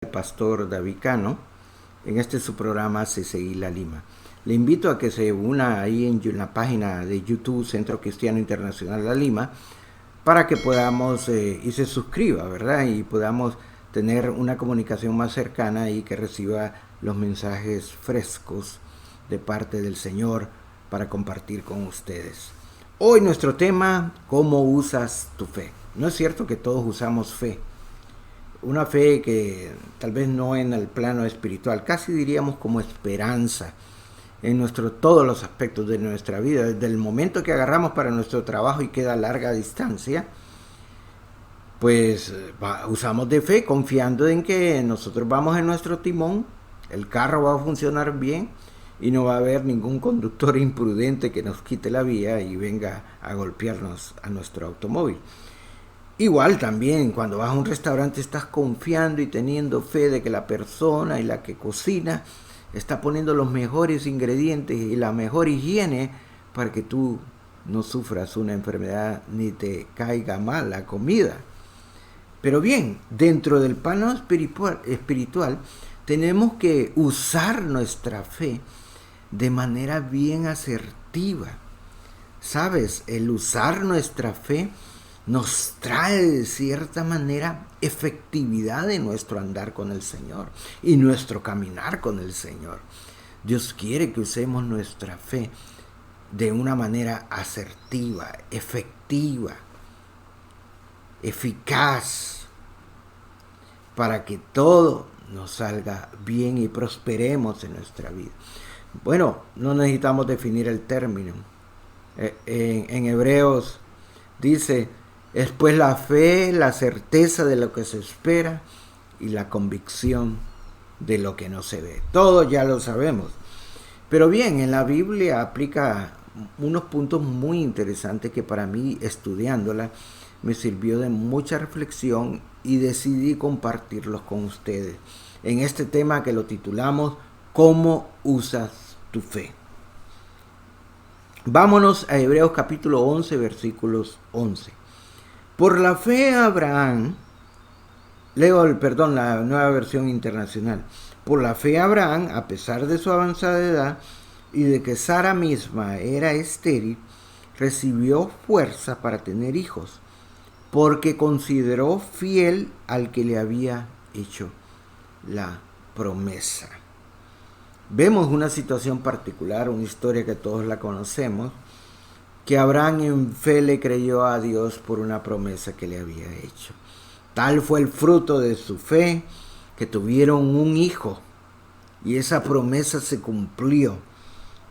El pastor David Cano en su programa CCI La Lima. Le invito a que se una ahí en la página de YouTube Centro Cristiano Internacional La Lima para que podamos y se suscriba, ¿verdad? Y podamos tener una comunicación más cercana y que reciba los mensajes frescos de parte del Señor para compartir con ustedes. Hoy nuestro tema, ¿cómo usas tu fe? No es cierto que todos usamos fe. Una fe que tal vez no en el plano espiritual, casi diríamos como esperanza en todos los aspectos de nuestra vida. Desde el momento que agarramos para nuestro trabajo y queda a larga distancia, pues usamos de fe confiando en que nosotros vamos en nuestro timón, el carro va a funcionar bien y no va a haber ningún conductor imprudente que nos quite la vía y venga a golpearnos a nuestro automóvil. Igual también cuando vas a un restaurante estás confiando y teniendo fe de que la persona y la que cocina está poniendo los mejores ingredientes y la mejor higiene para que tú no sufras una enfermedad ni te caiga mal la comida. Pero bien, dentro del plano espiritual tenemos que usar nuestra fe de manera bien asertiva. ¿Sabes? El usar nuestra fe nos trae de cierta manera efectividad en nuestro andar con el Señor y nuestro caminar con el Señor. Dios quiere que usemos nuestra fe de una manera asertiva, efectiva, eficaz, para que todo nos salga bien y prosperemos en nuestra vida. Bueno, no necesitamos definir el término. En Hebreos dice: es pues la fe, la certeza de lo que se espera y la convicción de lo que no se ve. Todo ya lo sabemos. Pero bien, en la Biblia aplica unos puntos muy interesantes que para mí, estudiándola, me sirvió de mucha reflexión y decidí compartirlos con ustedes en este tema que lo titulamos ¿Cómo usas tu fe? Vámonos a Hebreos capítulo 11, versículos 11. Por la fe Abraham, la nueva versión internacional. Por la fe Abraham, a pesar de su avanzada edad y de que Sara misma era estéril, recibió fuerza para tener hijos, porque consideró fiel al que le había hecho la promesa. Vemos una situación particular, una historia que todos la conocemos, que Abraham en fe le creyó a Dios por una promesa que le había hecho. Tal fue el fruto de su fe que tuvieron un hijo y esa promesa se cumplió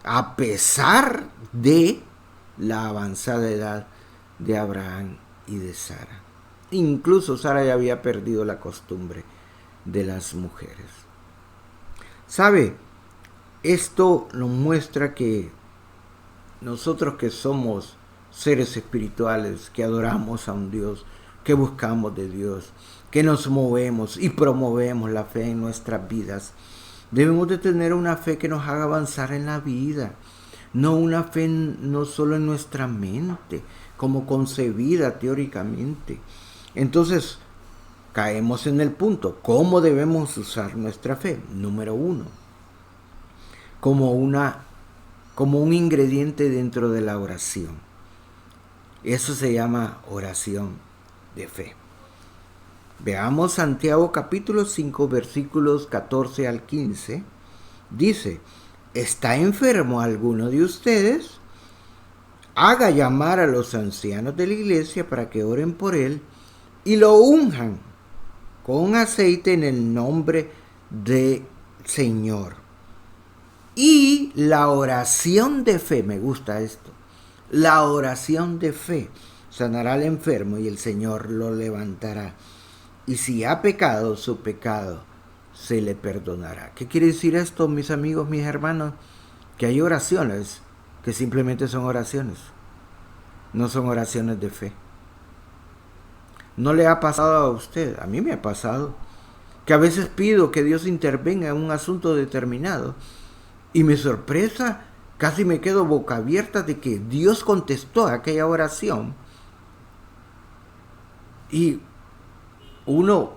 a pesar de la avanzada edad de Abraham y de Sara. Incluso Sara ya había perdido la costumbre de las mujeres. ¿Sabe? Esto nos muestra que nosotros que somos seres espirituales, que adoramos a un Dios, que buscamos de Dios, que nos movemos y promovemos la fe en nuestras vidas, debemos de tener una fe que nos haga avanzar en la vida, no una fe no solo en nuestra mente, como concebida teóricamente. Entonces, caemos en el punto, ¿cómo debemos usar nuestra fe? Número 1, como un ingrediente dentro de la oración. Eso se llama oración de fe. Veamos Santiago capítulo 5 versículos 14 al 15. Dice: ¿está enfermo alguno de ustedes? Haga llamar a los ancianos de la iglesia para que oren por él y lo unjan con aceite en el nombre del Señor. Y la oración de fe, me gusta esto, la oración de fe sanará al enfermo y el Señor lo levantará. Y si ha pecado, su pecado se le perdonará. ¿Qué quiere decir esto, mis amigos, mis hermanos? Que hay oraciones que simplemente son oraciones, no son oraciones de fe. ¿No le ha pasado a usted? A mí me ha pasado que a veces pido que Dios intervenga en un asunto determinado y mi sorpresa, casi me quedo boca abierta de que Dios contestó a aquella oración. Y uno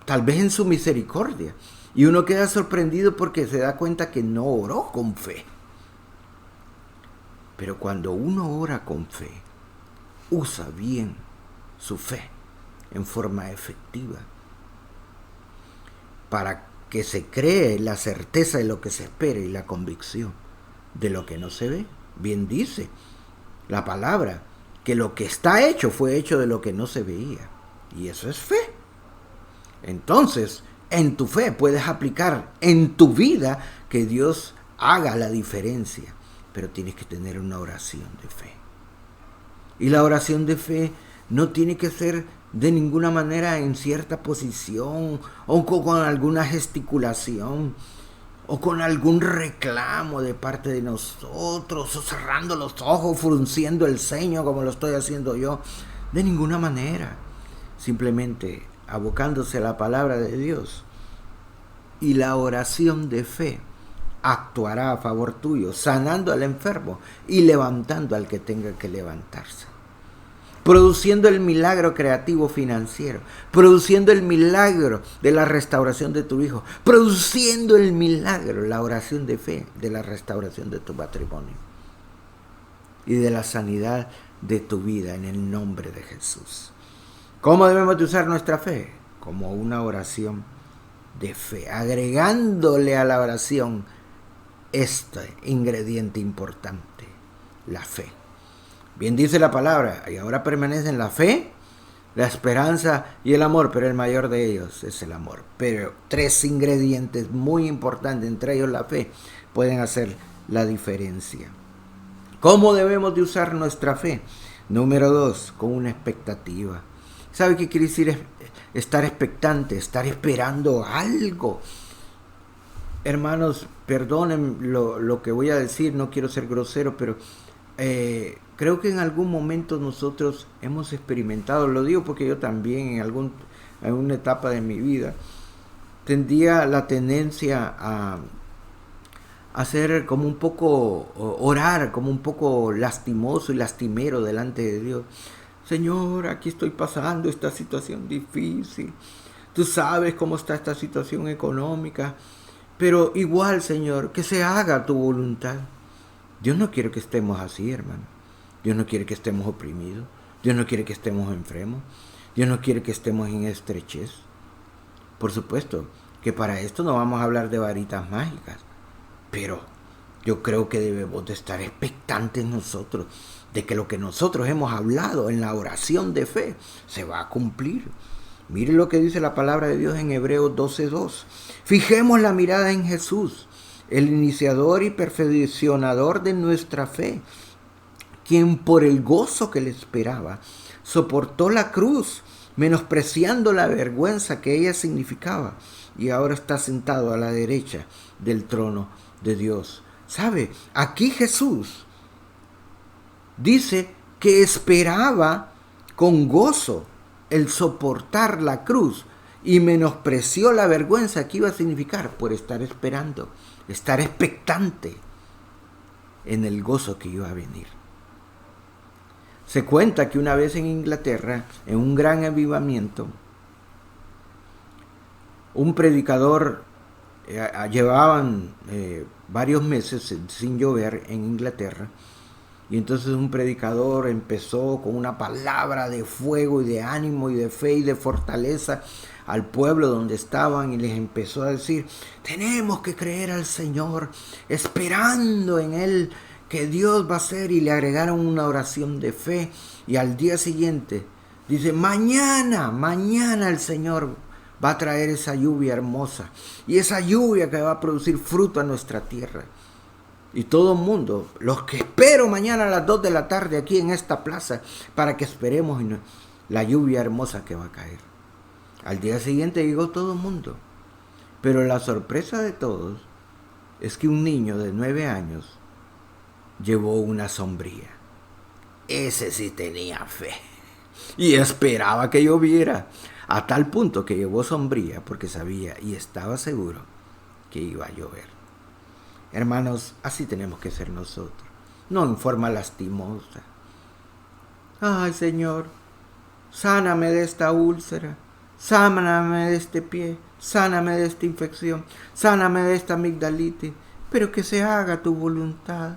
tal vez en su misericordia. Y uno queda sorprendido porque se da cuenta que no oró con fe. Pero cuando uno ora con fe, usa bien su fe en forma efectiva para que se cree la certeza de lo que se espera y la convicción de lo que no se ve. Bien dice la palabra que lo que está hecho fue hecho de lo que no se veía. Y eso es fe. Entonces, en tu fe puedes aplicar en tu vida que Dios haga la diferencia. Pero tienes que tener una oración de fe. Y la oración de fe no tiene que ser de ninguna manera en cierta posición o con alguna gesticulación o con algún reclamo de parte de nosotros o cerrando los ojos, frunciendo el ceño como lo estoy haciendo yo. De ninguna manera. Simplemente abocándose a la palabra de Dios. Y la oración de fe actuará a favor tuyo, sanando al enfermo y levantando al que tenga que levantarse. Produciendo el milagro creativo financiero, produciendo el milagro de la restauración de tu hijo, produciendo el milagro, la oración de fe, de la restauración de tu matrimonio y de la sanidad de tu vida en el nombre de Jesús. ¿Cómo debemos de usar nuestra fe? Como una oración de fe, agregándole a la oración este ingrediente importante, la fe. Bien dice la palabra, y ahora permanecen la fe, la esperanza y el amor, pero el mayor de ellos es el amor. Pero 3 ingredientes muy importantes, entre ellos la fe, pueden hacer la diferencia. ¿Cómo debemos de usar nuestra fe? Número 2, con una expectativa. ¿Sabe qué quiere decir estar expectante? Estar esperando algo. Hermanos, perdonen lo que voy a decir, no quiero ser grosero, pero creo que en algún momento nosotros hemos experimentado, lo digo porque yo también en una etapa de mi vida tendía la tendencia a ser como un poco, orar como un poco lastimoso y lastimero delante de Dios. Señor, aquí estoy pasando esta situación difícil, tú sabes cómo está esta situación económica, pero igual, Señor, que se haga tu voluntad. Dios no quiere que estemos así, hermano. Dios no quiere que estemos oprimidos. Dios no quiere que estemos enfermos. Dios no quiere que estemos en estrechez. Por supuesto que para esto no vamos a hablar de varitas mágicas, pero yo creo que debemos de estar expectantes nosotros de que lo que nosotros hemos hablado en la oración de fe se va a cumplir. Mire lo que dice la palabra de Dios en Hebreos 12:2. Fijemos la mirada en Jesús, el iniciador y perfeccionador de nuestra fe, quien por el gozo que le esperaba soportó la cruz, menospreciando la vergüenza que ella significaba, y ahora está sentado a la derecha del trono de Dios. ¿Sabe? Aquí Jesús dice que esperaba con gozo el soportar la cruz y menospreció la vergüenza que iba a significar por estar esperando, estar expectante en el gozo que iba a venir. Se cuenta que una vez en Inglaterra, en un gran avivamiento, un predicador, llevaban varios meses sin llover en Inglaterra, y entonces un predicador empezó con una palabra de fuego y de ánimo y de fe y de fortaleza al pueblo donde estaban, y les empezó a decir: tenemos que creer al Señor, esperando en Él que Dios va a hacer. Y le agregaron una oración de fe, y al día siguiente dice: mañana el Señor va a traer esa lluvia hermosa, y esa lluvia que va a producir fruto a nuestra tierra. Y todo el mundo, los que espero mañana a las 2 de la tarde aquí en esta plaza, para que esperemos la lluvia hermosa que va a caer. Al día siguiente llegó todo el mundo. Pero la sorpresa de todos es que un niño de 9 años llevó una sombrilla. Ese sí tenía fe y esperaba que lloviera, a tal punto que llevó sombrilla porque sabía y estaba seguro que iba a llover. Hermanos, así tenemos que ser nosotros, no en forma lastimosa. Ay, Señor, sáname de esta úlcera, sáname de este pie, sáname de esta infección, sáname de esta amigdalitis, pero que se haga tu voluntad.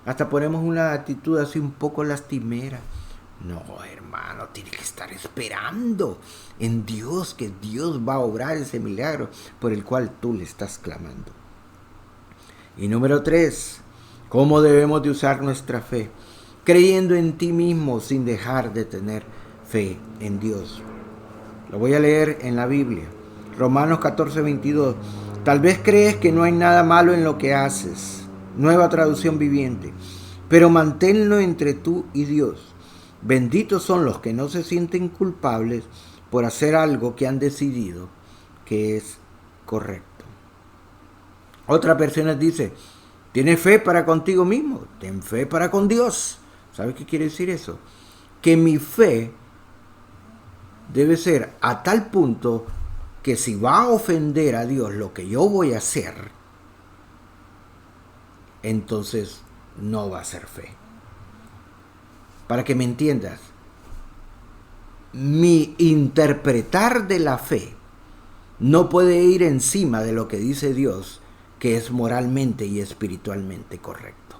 Hasta ponemos una actitud así un poco lastimera. No, hermano, tienes que estar esperando en Dios, que Dios va a obrar ese milagro por el cual tú le estás clamando. Y número 3, ¿cómo debemos de usar nuestra fe? Creyendo en ti mismo sin dejar de tener fe en Dios. Lo voy a leer en la Biblia. Romanos 14:22. Tal vez crees que no hay nada malo en lo que haces. Nueva traducción viviente. Pero manténlo entre tú y Dios. Benditos son los que no se sienten culpables por hacer algo que han decidido que es correcto. Otra persona dice, ¿tienes fe para contigo mismo? Ten fe para con Dios. ¿Sabes qué quiere decir eso? Que mi fe debe ser a tal punto que si va a ofender a Dios lo que yo voy a hacer, entonces no va a ser fe. Para que me entiendas, mi interpretar de la fe no puede ir encima de lo que dice Dios, que es moralmente y espiritualmente correcto.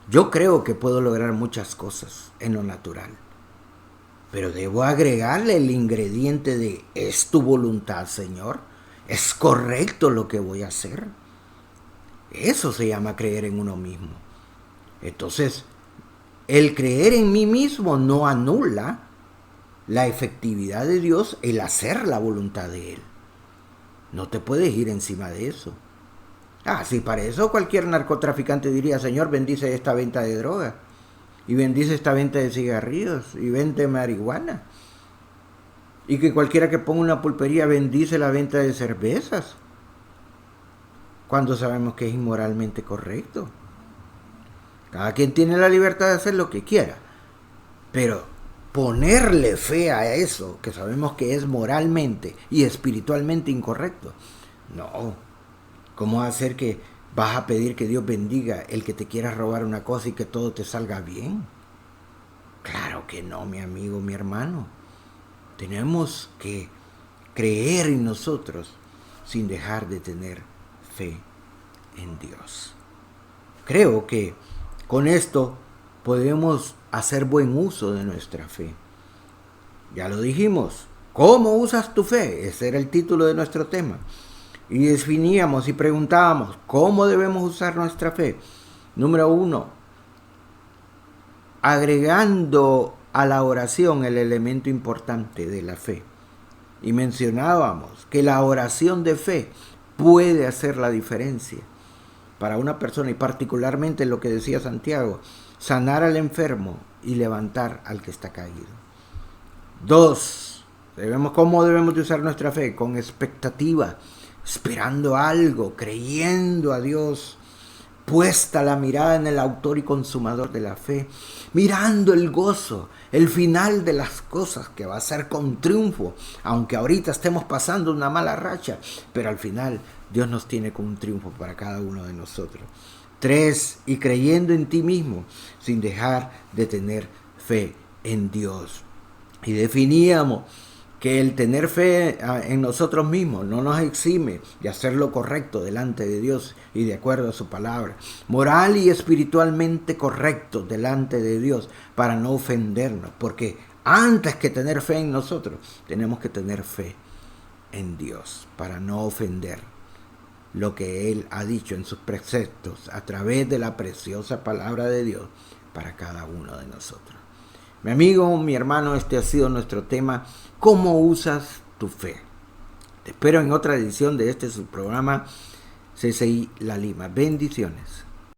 Yo creo que puedo lograr muchas cosas en lo natural, pero debo agregarle el ingrediente de ¿es tu voluntad, Señor? ¿Es correcto lo que voy a hacer? Eso se llama creer en uno mismo. Entonces, el creer en mí mismo no anula la efectividad de Dios, el hacer la voluntad de Él. No te puedes ir encima de eso. Si para eso cualquier narcotraficante diría, Señor, bendice esta venta de droga, y bendice esta venta de cigarrillos, y vende marihuana. Y que cualquiera que ponga una pulpería bendice la venta de cervezas, cuando sabemos que es inmoralmente correcto. Cada quien tiene la libertad de hacer lo que quiera, pero ponerle fe a eso que sabemos que es moralmente y espiritualmente incorrecto, no. ¿Cómo va a ser que vas a pedir que Dios bendiga el que te quiera robar una cosa y que todo te salga bien? Claro que no, mi amigo, mi hermano. Tenemos que creer en nosotros sin dejar de tener fe en Dios. Creo que con esto podemos hacer buen uso de nuestra fe. Ya lo dijimos. ¿Cómo usas tu fe? Ese era el título de nuestro tema. Y definíamos y preguntábamos, ¿cómo debemos usar nuestra fe? Número 1, agregando a la oración el elemento importante de la fe. Y mencionábamos que la oración de fe puede hacer la diferencia para una persona, y particularmente lo que decía Santiago, sanar al enfermo y levantar al que está caído. 2, ¿cómo debemos de usar nuestra fe? Con expectativa, esperando algo, creyendo a Dios, puesta la mirada en el autor y consumador de la fe, mirando el gozo, el final de las cosas que va a ser con triunfo, aunque ahorita estemos pasando una mala racha, pero al final Dios nos tiene con un triunfo para cada uno de nosotros. 3, y creyendo en ti mismo, sin dejar de tener fe en Dios. Y definíamos que el tener fe en nosotros mismos no nos exime de hacer lo correcto delante de Dios y de acuerdo a su palabra. Moral y espiritualmente correcto delante de Dios para no ofendernos. Porque antes que tener fe en nosotros, tenemos que tener fe en Dios para no ofender lo que Él ha dicho en sus preceptos a través de la preciosa palabra de Dios para cada uno de nosotros. Mi amigo, mi hermano, este ha sido nuestro tema, ¿cómo usas tu fe? Te espero en otra edición de este su programa CCI La Lima. Bendiciones.